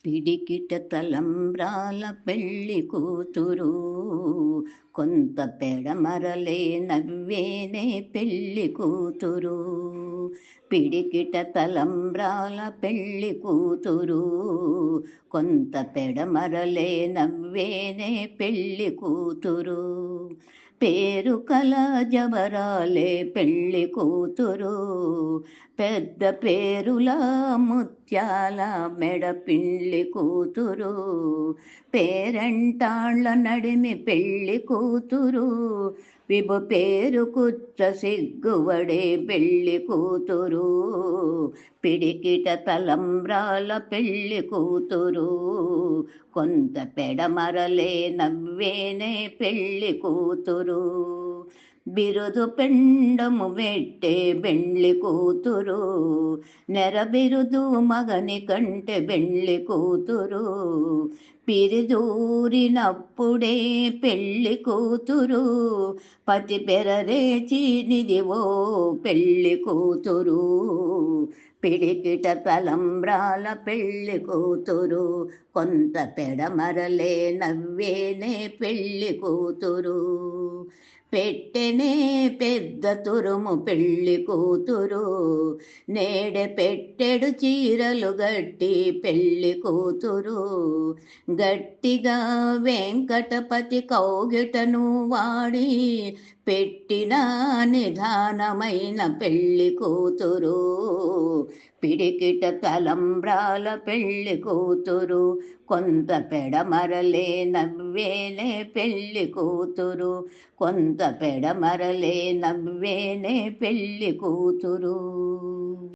పిడికిట తలంబ్రాల పెళ్లి కూతురు, కొంత పెడమరలే నవ్వేనే పెళ్లి కూతురు. పిడికిట తలంబ్రాల పెళ్లి కూతురు, కొంత పెడమరలే నవ్వేనే పెళ్లి కూతురు. పేరు కల జబరాలే పెళ్లి కూతురు, పెద్ద పేరుల ముత్యాల మెడ పిల్లి కూతురు. పేరంటాళ్ళ నడిమి పెళ్లి కూతురు, విభు పేరు కుచ్చ సిగ్గువడే పెళ్లి కూతురు. పిడికిట తలంబ్రాల పెళ్లి కూతురు, కొంత పెడమరలే నవ్వేనే పెళ్లి కూతురు. బిరుదు పెండము వెట్టే బెండ్లి కూతురు, నెరబిరుదు మగని కంటే బెండ్లి కూతురు. పిరిదూరినప్పుడే పెళ్లి కూతురు, పతి పెరరేచినిదివో పెళ్లి కూతురు. పిడికిట తలంబ్రాల పెళ్లి కూతురు, కొంత పెడమరలే నవ్వేనే పెళ్లి కూతురు. పెట్టెనే పెద్ద తురుము పెళ్లి కూతురు, నేడె పెట్టెడు చీరలు గట్టి పెళ్లి కూతురు. గట్టిగా వెంకటపతి కౌగిటను వాడి పెట్టిన నిధానమైన పెళ్లి కూతురు. పిడికిట తలంబ్రాల పెళ్లి కూతురు, కొంత పెడమరలే నవ్వేనే పెళ్లి కూతురు. కొంత పెడమరలే నవ్వేనే పెళ్లి కూతురు.